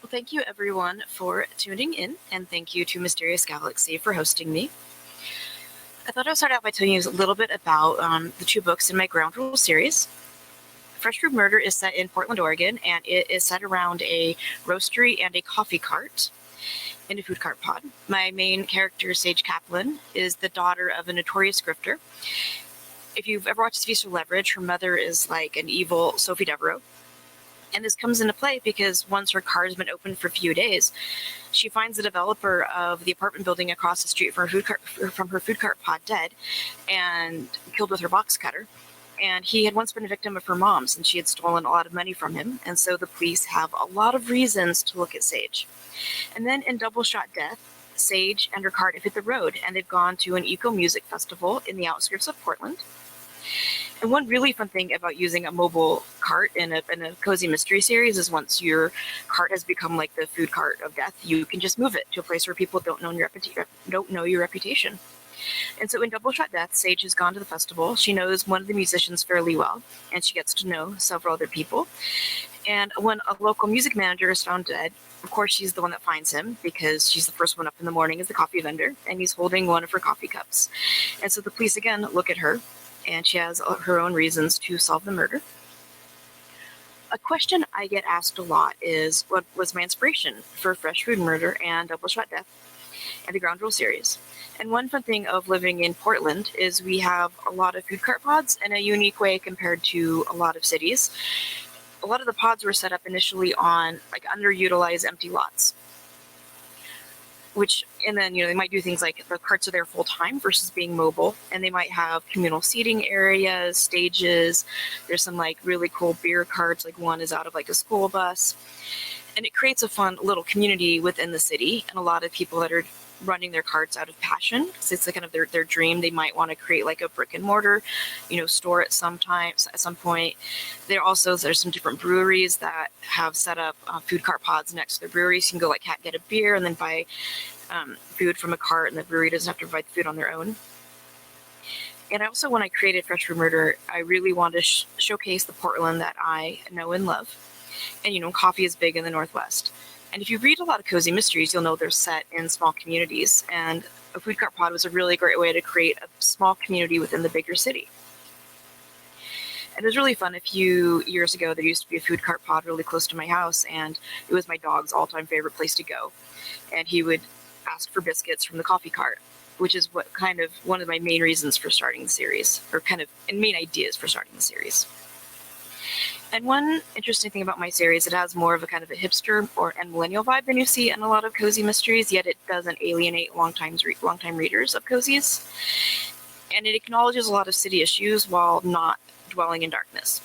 Well, thank you everyone for tuning in, and thank you to Mysterious Galaxy for hosting me. I thought I'd start out by telling you a little bit about the two books in my Ground Rule series. Fresh Fruit Murder is set in Portland, Oregon, and it is set around a roastery and a coffee cart in a food cart pod. My main character, Sage Kaplan, is the daughter of a notorious grifter. If you've ever watched Feast of Leverage, her mother is like an evil Sophie Devereaux. And this comes into play because once her car has been open for a few days, she finds the developer of the apartment building across the street from her food cart pod dead and killed with her box cutter. And he had once been a victim of her mom's, and she had stolen a lot of money from him. And so the police have a lot of reasons to look at Sage. And then in Double Shot Death, Sage and her cart have hit the road, and they've gone to an eco music festival in the outskirts of Portland. And one really fun thing about using a mobile cart in a cozy mystery series is once your cart has become like the food cart of death, you can just move it to a place where people don't know your reputation. And so in Double Shot Death, Sage has gone to the festival. She knows one of the musicians fairly well, and she gets to know several other people. And when a local music manager is found dead, of course, she's the one that finds him because she's the first one up in the morning as the coffee vendor, and he's holding one of her coffee cups. And so the police again look at her, and she has her own reasons to solve the murder. A question I get asked a lot is, what was my inspiration for Fresh Food Murder and Double Shot Death and the Ground Rule series? And one fun thing of living in Portland is we have a lot of food cart pods in a unique way compared to a lot of cities. A lot of the pods were set up initially on like underutilized empty lots. And then, they might do things like the carts are there full time versus being mobile, and they might have communal seating areas, stages. There's some like really cool beer carts, like one is out of like a school bus. And it creates a fun little community within the city, and a lot of people that are running their carts out of passion, because it's like kind of their dream. They might want to create like a brick and mortar, store at some point. There's some different breweries that have set up food cart pods next to their breweries. You can go like get a beer and then buy food from a cart, and the brewery doesn't have to provide food on their own. And also, when I created Fresh Fruit Murder, I really wanted to showcase the Portland that I know and love. And coffee is big in the Northwest. And if you read a lot of cozy mysteries, you'll know they're set in small communities. And a food cart pod was a really great way to create a small community within the bigger city. And it was really fun. A few years ago, there used to be a food cart pod really close to my house, and it was my dog's all-time favorite place to go. And he would ask for biscuits from the coffee cart, which is one of my main reasons for starting the series, and main ideas for starting the series. And one interesting thing about my series, it has more of a kind of a hipster and millennial vibe than you see in a lot of cozy mysteries, yet it doesn't alienate longtime readers of cozies. And it acknowledges a lot of city issues while not dwelling in darkness.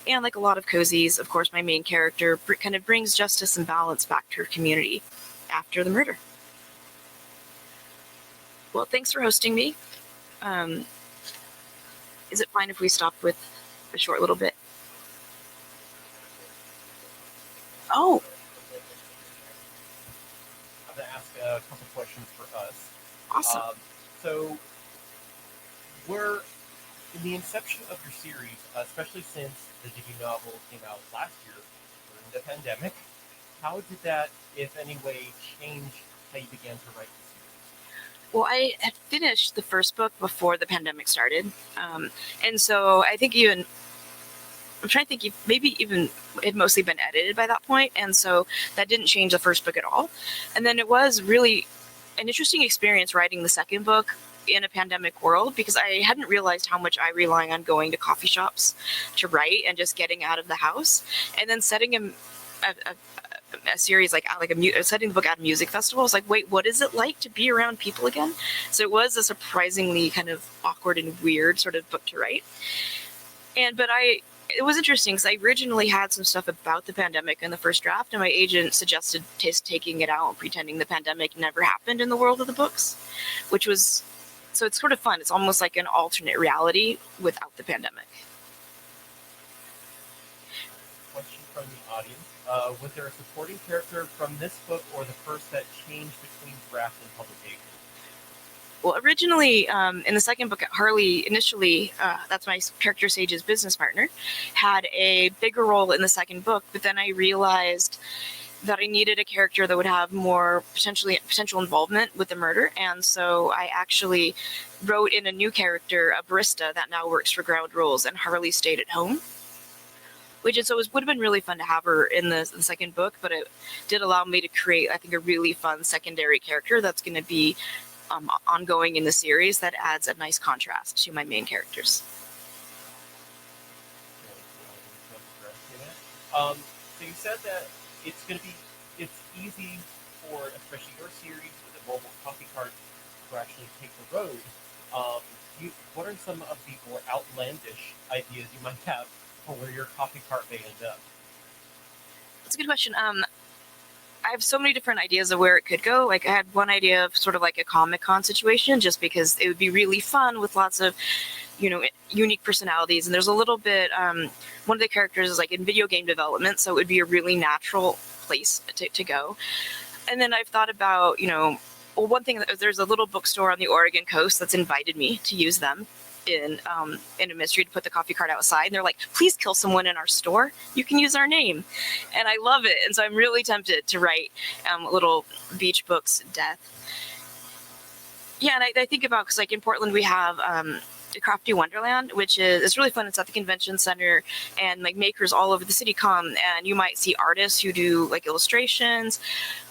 And like a lot of cozies, of course, my main character kind of brings justice and balance back to her community after the murder. Well, thanks for hosting me. Is it fine if we stop with a short little bit? Oh. I'm going to ask a couple questions for us. Awesome. So, we're in the inception of your series, especially since the debut novel came out last year during the pandemic. How did that, if any way, change how you began to write the series? Well, I had finished the first book before the pandemic started. And so I think I'm trying to think, maybe even it had mostly been edited by that point, and so that didn't change the first book at all. And then it was really an interesting experience writing the second book in a pandemic world, because I hadn't realized how much I rely on going to coffee shops to write and just getting out of the house, and then setting a series setting the book at a music festival. I was like, wait, what is it like to be around people again? So it was a surprisingly kind of awkward and weird sort of book to write. But it was interesting because I originally had some stuff about the pandemic in the first draft, and my agent suggested taking it out and pretending the pandemic never happened in the world of the books, so it's sort of fun. It's almost like an alternate reality without the pandemic. Question from the audience. Was there a supporting character from this book or the first that changed between draft and publication? Well, originally, in the second book, Harley, initially, that's my character Sage's business partner, had a bigger role in the second book, but then I realized that I needed a character that would have more potential involvement with the murder, and so I actually wrote in a new character, a barista that now works for Ground Rules, and Harley stayed at home. Which is, so it would have been really fun to have her in the second book, but it did allow me to create, I think, a really fun secondary character that's going to be ongoing in the series that adds a nice contrast to my main characters. So you said that it's easy for, especially your series with a mobile coffee cart, to actually take the road. What are some of the more outlandish ideas you might have for where your coffee cart may end up? That's a good question. I have so many different ideas of where it could go. Like I had one idea of sort of like a Comic-Con situation, just because it would be really fun with lots of, unique personalities. And there's a little bit, one of the characters is like in video game development, so it would be a really natural place to go. And then I've thought about, one thing, there's a little bookstore on the Oregon coast that's invited me to use them in a mystery to put the coffee cart outside, and they're like, please kill someone in our store, you can use our name. And I love it, and so I'm really tempted to write little beach books death. Yeah, and I think about, because like in Portland we have Crafty Wonderland, which it's really fun. It's at the convention center, and like makers all over the city come, and you might see artists who do like illustrations.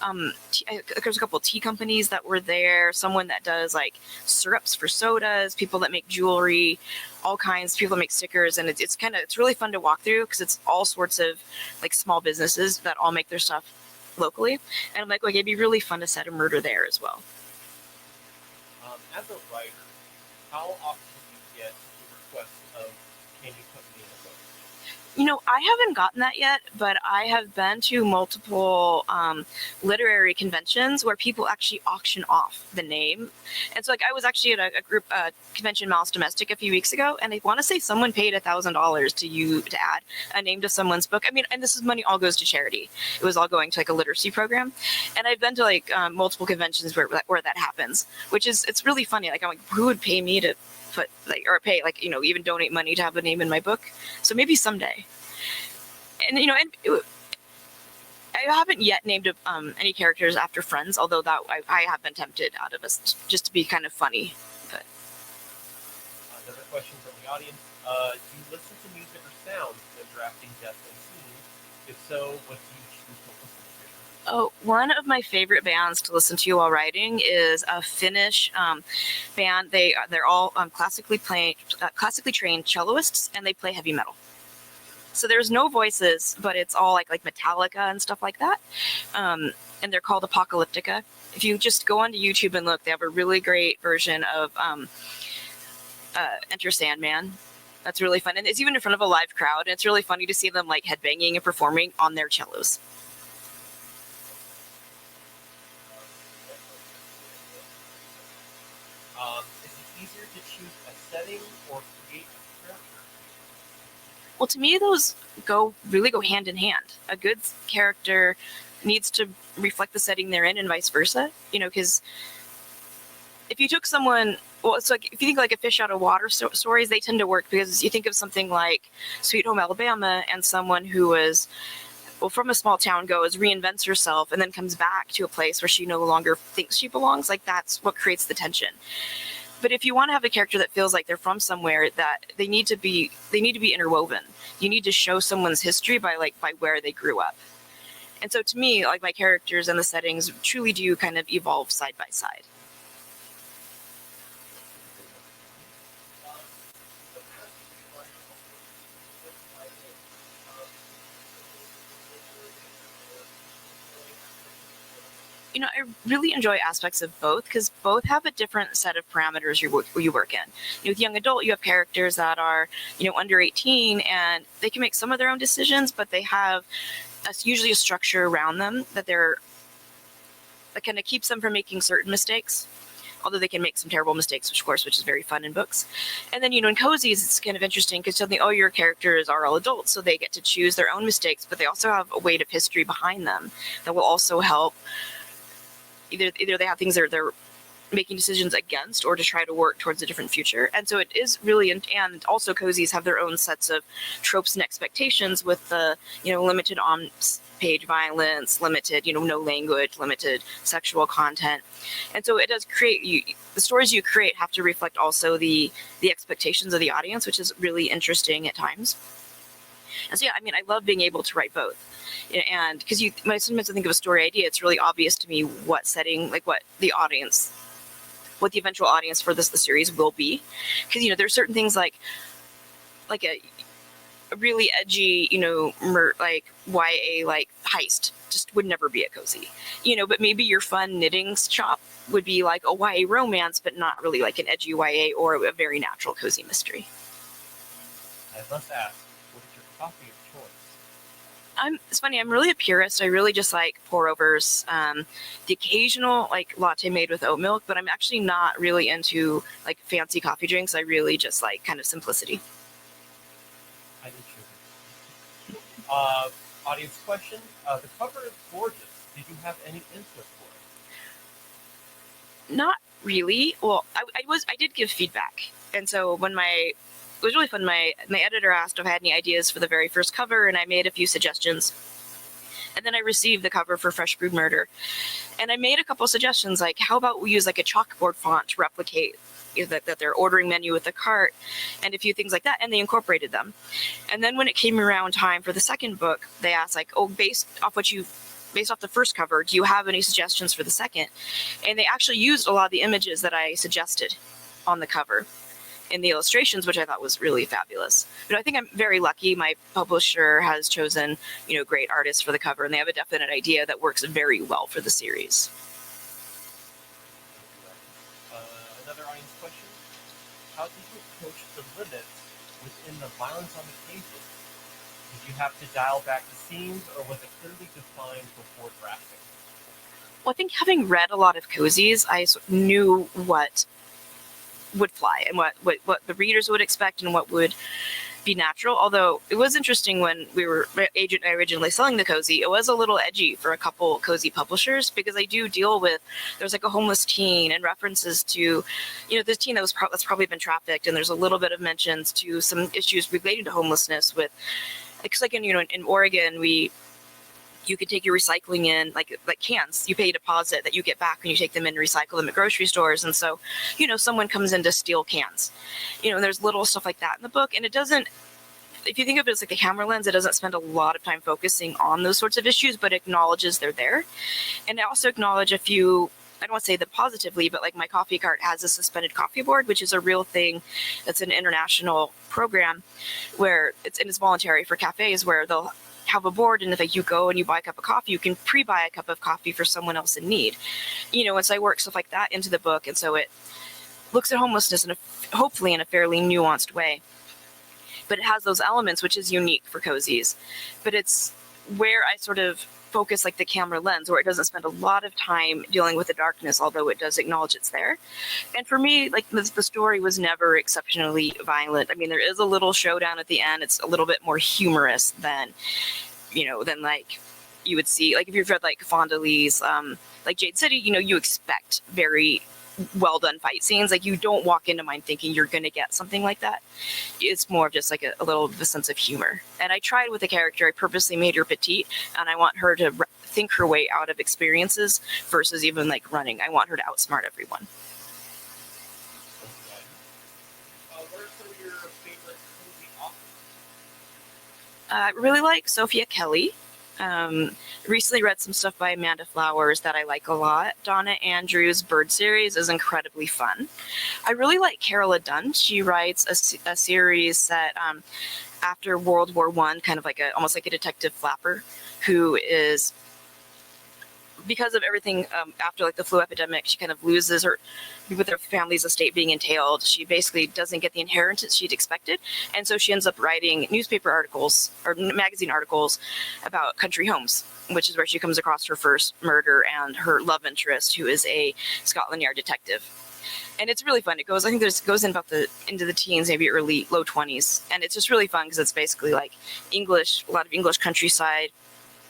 There's a couple of tea companies that were there, someone that does like syrups for sodas, people that make jewelry, all kinds, people that make stickers, and it's really fun to walk through because it's all sorts of like small businesses that all make their stuff locally, and I'm like it'd be really fun to set a murder there as well. As a writer, how often do you get the request of, can you put me in a book? I haven't gotten that yet, but I have been to multiple literary conventions where people actually auction off the name. And so like I was actually at a group convention, Mouse Domestic, a few weeks ago, and I want to say someone paid $1,000 to add a name to someone's book. I mean, and this is money all goes to charity. It was all going to like a literacy program. And I've been to like multiple conventions where that happens, which is, it's really funny. Like I'm like, who would pay me to put like, or pay like, even donate money to have a name in my book? So maybe someday. And I haven't yet named any characters after friends, although that I have been tempted out of us just to be kind of funny. But another question from the audience: do you listen to music or sound when drafting deaths and scenes? If so, what do you choose to listen to? Oh, one of my favorite bands to listen to while writing is a Finnish band. They're all classically trained cellists, and they play heavy metal. So there's no voices, but it's all like Metallica and stuff like that. And they're called Apocalyptica. If you just go onto YouTube and look, they have a really great version of Enter Sandman. That's really fun. And it's even in front of a live crowd. And it's really funny to see them like headbanging and performing on their cellos. Is it easier to choose a setting or create a character? Well, to me, those really go hand in hand. A good character needs to reflect the setting they're in, and vice versa. Because if you took someone, well, it's like if you think like a fish out of water stories, they tend to work because you think of something like Sweet Home Alabama, and someone who was, from a small town reinvents herself and then comes back to a place where she no longer thinks she belongs. Like that's what creates the tension. But if you want to have a character that feels like they're from somewhere, that they need to be interwoven. You need to show someone's history by where they grew up. And so to me, like my characters and the settings truly do kind of evolve side by side. I really enjoy aspects of both because both have a different set of parameters you work in. With young adult, you have characters that are, under 18, and they can make some of their own decisions, but they have usually a structure around them that kind of keeps them from making certain mistakes. Although they can make some terrible mistakes, which is very fun in books. And then, in cozies, it's kind of interesting because suddenly, your characters are all adults, so they get to choose their own mistakes, but they also have a weight of history behind them that will also help. Either they have things that they're making decisions against or to try to work towards a different future. And so it is really, and also cozies have their own sets of tropes and expectations with the, limited on page violence, limited, no language, limited sexual content. And so it does create, the stories you create have to reflect also the expectations of the audience, which is really interesting at times. And so, I love being able to write both. And because sometimes I think of a story idea, it's really obvious to me what setting, like what the eventual audience for the series will be. Because, there's certain things like a really edgy, like YA, like heist just would never be a cozy, but maybe your fun knitting shop would be like a YA romance, but not really like an edgy YA or a very natural cozy mystery. I must ask, what is your coffee of choice? It's funny, I'm really a purist. I really just like pour overs, the occasional like latte made with oat milk, but I'm actually not really into like fancy coffee drinks. I really just like kind of simplicity. I do too. Audience question, the cover is gorgeous. Did you have any input for it? Not really. Well, I did give feedback. And so when it was really fun. My editor asked if I had any ideas for the very first cover, and I made a few suggestions. And then I received the cover for Fresh Brewed Murder. And I made a couple suggestions, like how about we use like a chalkboard font to replicate that their ordering menu with the cart and a few things like that, and they incorporated them. And then when it came around time for the second book, they asked like, oh, based off the first cover, do you have any suggestions for the second? And they actually used a lot of the images that I suggested on the cover in the illustrations, which I thought was really fabulous. But I think I'm very lucky. My publisher has chosen, great artists for the cover, and they have a definite idea that works very well for the series. Another audience question. How did you approach the limits within the violence on the pages? Did you have to dial back the scenes, or was it clearly defined before drafting? Well, I think having read a lot of cozies, I knew what would fly and what the readers would expect and what would be natural. Although it was interesting when Agent and I originally selling the cozy, it was a little edgy for a couple cozy publishers, because I do deal with, there's like a homeless teen and references to, this teen that's probably been trafficked, and there's a little bit of mentions to some issues related to homelessness with, because like in Oregon, you could take your recycling in, like cans. You pay a deposit that you get back when you take them in and recycle them at grocery stores. And so, someone comes in to steal cans. And there's little stuff like that in the book. And it doesn't, if you think of it as like the camera lens, it doesn't spend a lot of time focusing on those sorts of issues, but acknowledges they're there. And I also acknowledge a few, I don't want to say them positively, but like my coffee cart has a suspended coffee board, which is a real thing. That's an international program where it's voluntary for cafes, where they'll have a board, and if you go and you buy a cup of coffee, you can pre-buy a cup of coffee for someone else in need. And so I work stuff like that into the book, and so it looks at homelessness hopefully in a fairly nuanced way. But it has those elements, which is unique for cozies. But it's where I sort of focus like the camera lens, where it doesn't spend a lot of time dealing with the darkness, although it does acknowledge it's there. And for me, like the story was never exceptionally violent. There is a little showdown at the end. It's a little bit more humorous than like you would see, like if you've read like Fonda Lee's, like Jade City, you expect very well done fight scenes. Like you don't walk into mine thinking you're going to get something like that. It's more of just like a little of a sense of humor. And I tried with the character, I purposely made her petite, and I want her to think her way out of experiences versus even like running. I want her to outsmart everyone. What are some of your favorite cozy authors? I really like Sophia Kelly. Recently read some stuff by Amanda Flowers that I like a lot. Donna Andrews' Bird series is incredibly fun. I really like Carola Dunn. She writes a series set after World War I, kind of like almost like a detective flapper who is, because of everything after like the flu epidemic, she kind of loses her, with her family's estate being entailed, she basically doesn't get the inheritance she'd expected. And so she ends up writing newspaper articles or magazine articles about country homes, which is where she comes across her first murder and her love interest, who is a Scotland Yard detective. And it's really fun. It goes, I think goes in about into the teens, maybe early, low 20s. And it's just really fun because it's basically like a lot of English countryside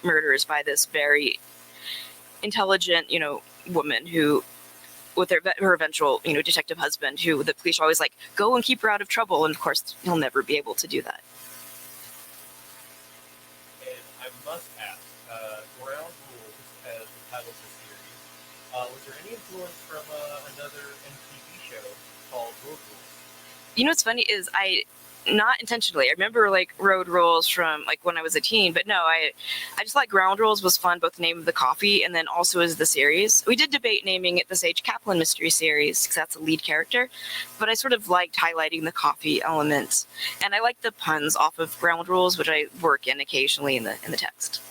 murders by this very intelligent, woman who with her eventual, detective husband, who the police are always like, go and keep her out of trouble. And of course, he'll never be able to do that. And I must ask, Ground Rules, as the title of the series, was there any influence from another MTV show called Road Rules? What's funny is not intentionally. I remember like Road Rules from like when I was a teen, but no, I just like Ground Rules was fun, both the name of the coffee and then also as the series. We did debate naming it the Sage Kaplan Mystery Series because that's a lead character, but I sort of liked highlighting the coffee element, and I like the puns off of Ground Rules, which I work in occasionally in the text.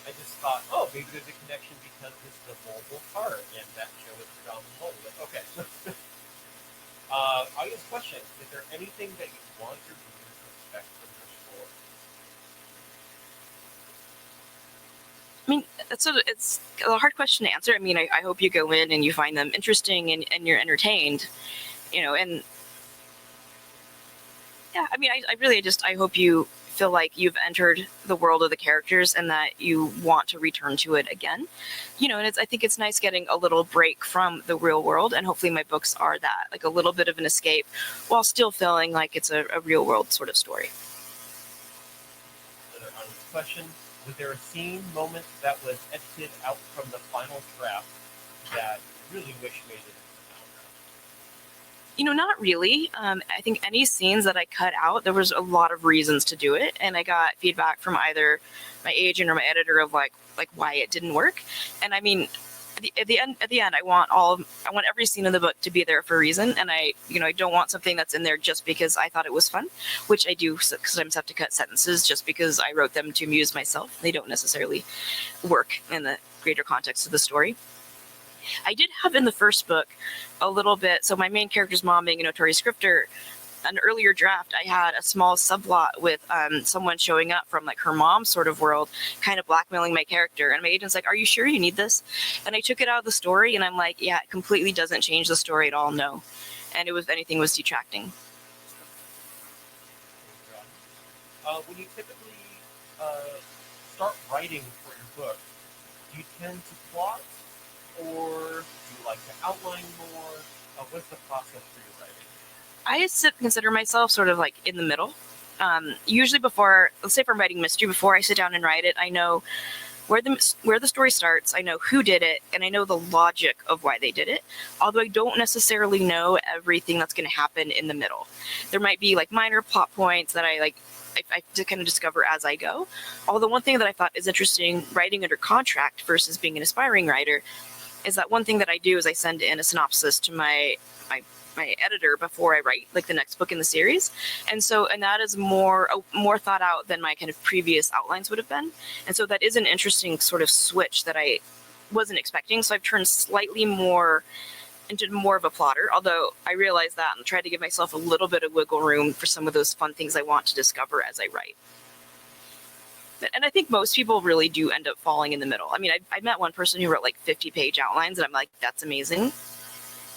I just thought, oh, maybe there's a connection because this is a mobile cart and that show is predominantly mobile. Okay. Audience question: is there anything that you want your readers to expect from your story? I mean, it's a hard question to answer. I mean, I hope you go in and you find them interesting and you're entertained, and yeah, I mean, I hope you feel like you've entered the world of the characters and that you want to return to it again, and I think it's nice getting a little break from the real world, and hopefully my books are that, like a little bit of an escape while still feeling like it's a real world sort of story. Another question: was there a scene, moment that was edited out from the final draft that you really wish made it? Not really. I think any scenes that I cut out, there was a lot of reasons to do it, and I got feedback from either my agent or my editor of like why it didn't work. And I mean, at the end, I want every scene in the book to be there for a reason, and I don't want something that's in there just because I thought it was fun, which I do sometimes have to cut sentences just because I wrote them to amuse myself. They don't necessarily work in the greater context of the story. I did have in the first book a little bit, so my main character's mom being a notorious grifter, an earlier draft, I had a small subplot with someone showing up from like her mom's sort of world, kind of blackmailing my character. And my agent's like, are you sure you need this? And I took it out of the story, and I'm like, yeah, it completely doesn't change the story at all, no. And it was, anything was detracting. When you typically start writing for your book, do you tend to plot, or do you like to outline more? What's the process for your writing? I consider myself sort of like in the middle. Usually before, let's say if I'm writing mystery, before I sit down and write it, I know where the story starts, I know who did it, and I know the logic of why they did it, although I don't necessarily know everything that's going to happen in the middle. There might be like minor plot points that I kind of discover as I go. Although one thing that I thought is interesting writing under contract versus being an aspiring writer is that one thing that I do is I send in a synopsis to my editor before I write like the next book in the series, and that is more thought out than my kind of previous outlines would have been, and so that is an interesting sort of switch that I wasn't expecting. So I've turned slightly more into more of a plotter, although I realize that and try to give myself a little bit of wiggle room for some of those fun things I want to discover as I write. And I think most people really do end up falling in the middle. I mean, I met one person who wrote like 50-page outlines, and I'm like, that's amazing.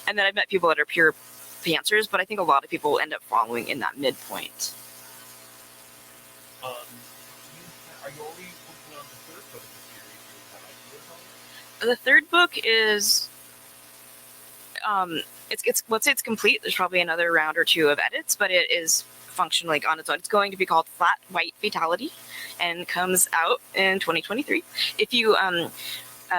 And then I've met people that are pure pantsers, but I think a lot of people end up following in that midpoint. Are you already working on the third book of the series? Do you have ideas on it? The third book is, let's say it's complete. There's probably another round or two of edits, but it is functionally on its own. It's going to be called Flat White Fatality and comes out in 2023. If you,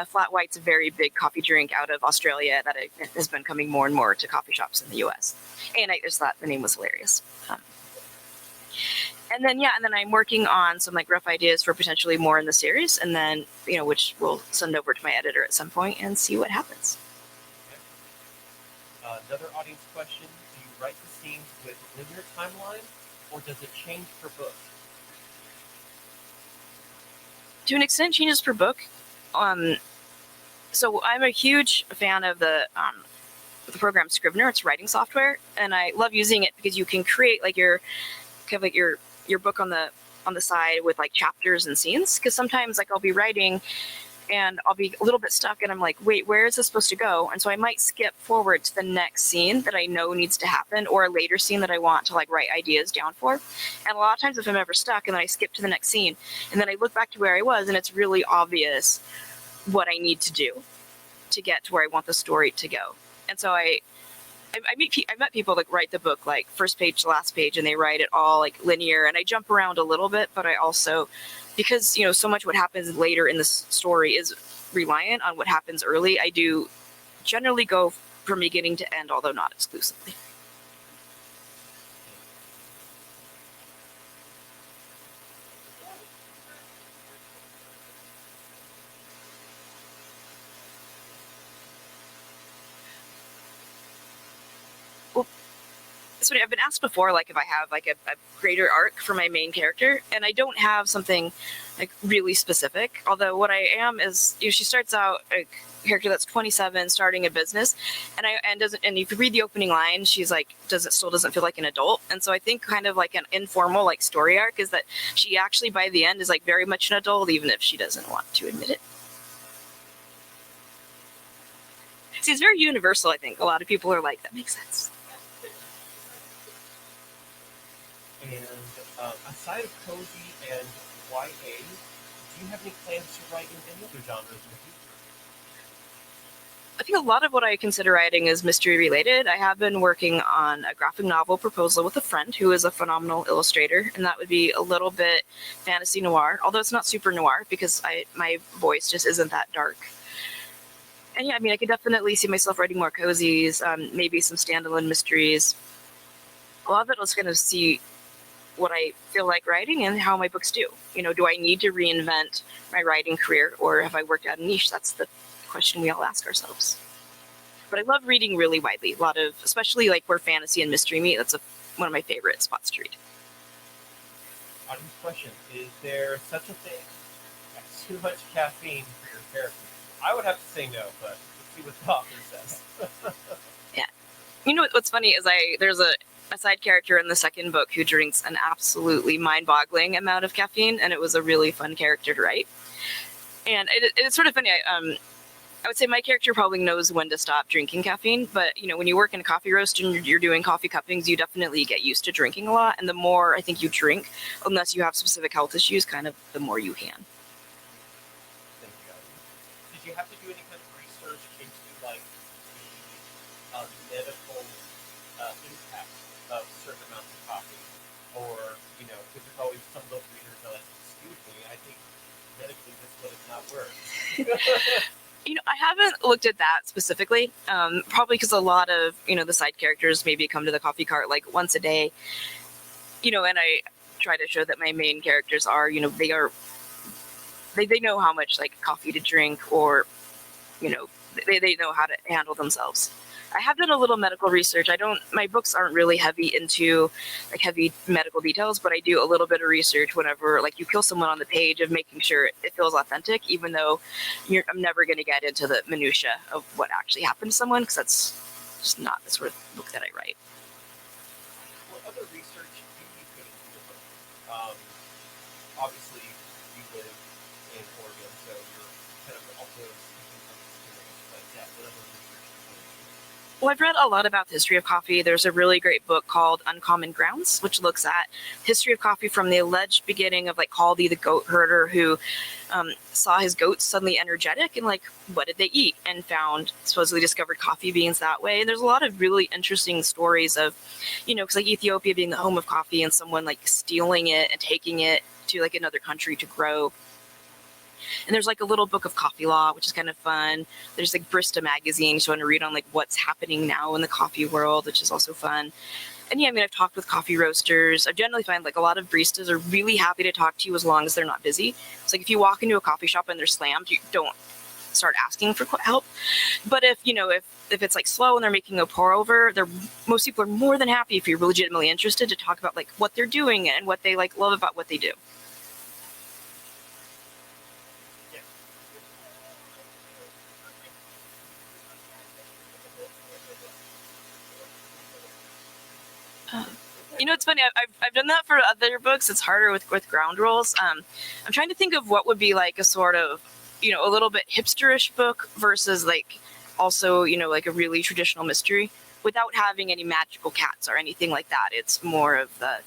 Flat White's a very big coffee drink out of Australia that has been coming more and more to coffee shops in the US. And I just thought the name was hilarious. And then I'm working on some like rough ideas for potentially more in the series, and then, which we'll send over to my editor at some point and see what happens. Okay. Another audience question: do you write the scenes with linear timeline, or does it change per book? To an extent, changes per book. So I'm a huge fan of the program Scrivener. It's writing software, and I love using it because you can create like your book on the side with like chapters and scenes. Because sometimes like I'll be writing and I'll be a little bit stuck, and I'm like, wait, where is this supposed to go? And so I might skip forward to the next scene that I know needs to happen, or a later scene that I want to like write ideas down for. And a lot of times if I'm ever stuck and then I skip to the next scene and then I look back to where I was, and it's really obvious what I need to do to get to where I want the story to go. And so I met people that write the book like first page to last page, and they write it all like linear, and I jump around a little bit, but I also, because so much what happens later in the story is reliant on what happens early, I do generally go from beginning to end, although not exclusively. So I've been asked before, like if I have like a greater arc for my main character, and I don't have something like really specific. Although what I am is, she starts out a character that's 27, starting a business, and if you read the opening line, she's like still doesn't feel like an adult. And so I think kind of like an informal like story arc is that she actually by the end is like very much an adult, even if she doesn't want to admit it. See, it's very universal. I think a lot of people are like, that makes sense. And aside of cozy and YA, do you have any plans to write in any other genres in the future? I think a lot of what I consider writing is mystery related. I have been working on a graphic novel proposal with a friend who is a phenomenal illustrator, and that would be a little bit fantasy noir, although it's not super noir because my voice just isn't that dark. And yeah, I mean, I could definitely see myself writing more cozies, maybe some standalone mysteries. A lot of it was going to see what I feel like writing and how my books do. Do I need to reinvent my writing career, or have I worked out a niche? That's the question we all ask ourselves. But I love reading really widely. A lot of, especially like where fantasy and mystery meet, that's one of my favorite spots to read. Audience question: is there such a thing as too much caffeine for your character? I would have to say no, but let's see what the author says. Yeah. What's funny is there's a side character in the second book who drinks an absolutely mind-boggling amount of caffeine, and it was a really fun character to write. And it's sort of funny. I would say my character probably knows when to stop drinking caffeine, but when you work in a coffee roast and you're doing coffee cuppings, you definitely get used to drinking a lot. And the more I think you drink, unless you have specific health issues, kind of the more you can. Thank you. Did you have to do any kind of research into like the medical impact of certain amounts of coffee, or because there's always some of those readers are like, excuse me, I think medically this one is not work. I haven't looked at that specifically, probably because a lot of the side characters maybe come to the coffee cart like once a day, and I try to show that my main characters are they know how much like coffee to drink, or they know how to handle themselves. I have done a little medical research. My books aren't really heavy into like heavy medical details, but I do a little bit of research whenever like you kill someone on the page, of making sure it feels authentic, even though I'm never going to get into the minutia of what actually happened to someone, because that's just not the sort of book that I write. What other research do you put into your book? Obviously, you live in Oregon, so you're kind of also speaking from experience, but yeah, what other research do you put into? Well, I've read a lot about the history of coffee. There's a really great book called Uncommon Grounds, which looks at history of coffee from the alleged beginning of like Caldy, the goat herder, who saw his goats suddenly energetic, and like, what did they eat? And supposedly discovered coffee beans that way. And there's a lot of really interesting stories of, because like Ethiopia being the home of coffee, and someone like stealing it and taking it to like another country to grow. And there's like a little book of coffee law, which is kind of fun. There's like Barista magazine, so I want to read on like what's happening now in the coffee world, which is also fun. And yeah, I mean, I've talked with coffee roasters. I generally find like a lot of baristas are really happy to talk to you as long as they're not busy. It's like if you walk into a coffee shop and they're slammed, you don't start asking for help. But if it's like slow and they're making a pour over, most people are more than happy, if you're legitimately interested, to talk about like what they're doing and what they like love about what they do. It's funny. I've done that for other books. It's harder with ground rules. I'm trying to think of what would be like a sort of, a little bit hipsterish book versus like also, like a really traditional mystery without having any magical cats or anything like that. It's more of the.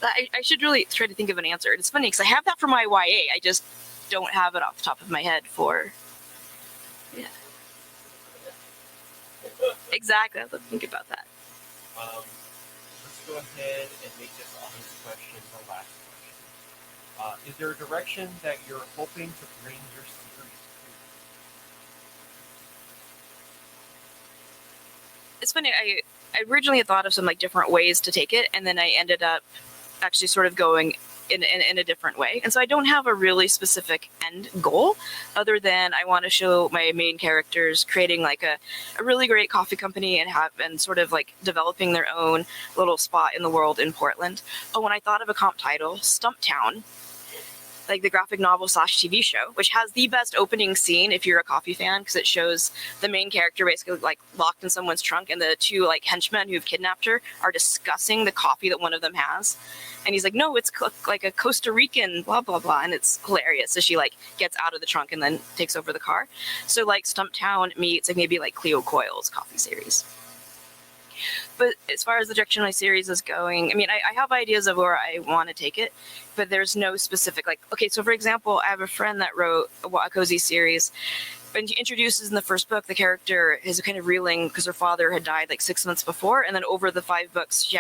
I should really try to think of an answer. It's funny because I have that for my YA. I just don't have it off the top of my head for Exactly. I have to think about that. Let's go ahead and make this audience question the last question. Is there a direction that you're hoping to bring your series to? It's funny. I originally had thought of some like different ways to take it, and then I ended up actually sort of going in a different way. And so I don't have a really specific end goal other than I want to show my main characters creating like a really great coffee company and sort of like developing their own little spot in the world in Portland. Oh, when I thought of a comp title, Stumptown, like the graphic novel / TV show, which has the best opening scene if you're a coffee fan, because it shows the main character basically like locked in someone's trunk, and the two like henchmen who've kidnapped her are discussing the coffee that one of them has, and he's like, no, it's like a Costa Rican blah blah blah, and it's hilarious. So she like gets out of the trunk and then takes over the car. So like Stumptown meets like maybe like Cleo Coyle's coffee series. But as far as the direction my series is going, I mean, I have ideas of where I want to take it, but there's no specific, like, okay, so for example, I have a friend that wrote a cozy series, and she introduces in the first book, the character is kind of reeling because her father had died like 6 months before, and then over the 5 books, she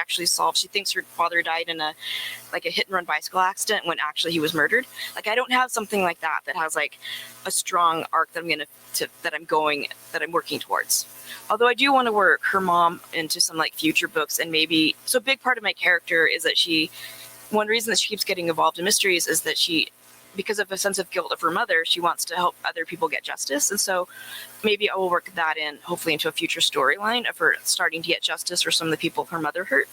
thinks her father died in a hit and run bicycle accident when actually he was murdered. Like, I don't have something like that has like a strong arc that I'm working towards. Although I do want to work her mom into some like future books, and maybe, so a big part of my character is that one reason that she keeps getting involved in mysteries is that because of a sense of guilt of her mother, she wants to help other people get justice. And so maybe I will work that in, hopefully, into a future storyline of her starting to get justice for some of the people her mother hurt,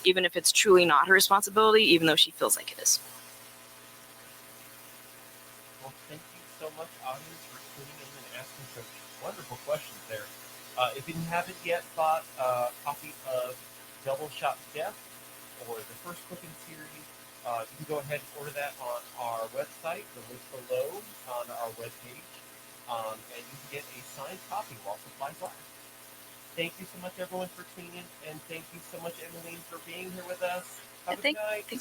even if it's truly not her responsibility, even though she feels like it is. Well, thank you so much, audience, for tuning in and asking such wonderful questions there. If you haven't yet bought a copy of Double Shot Death or the first book in the series, you can go ahead and order that on our website, the link below on our webpage, and you can get a signed copy while supplies last. Thank you so much, everyone, for tuning in, and thank you so much, Emmeline, for being here with us. Have a good night.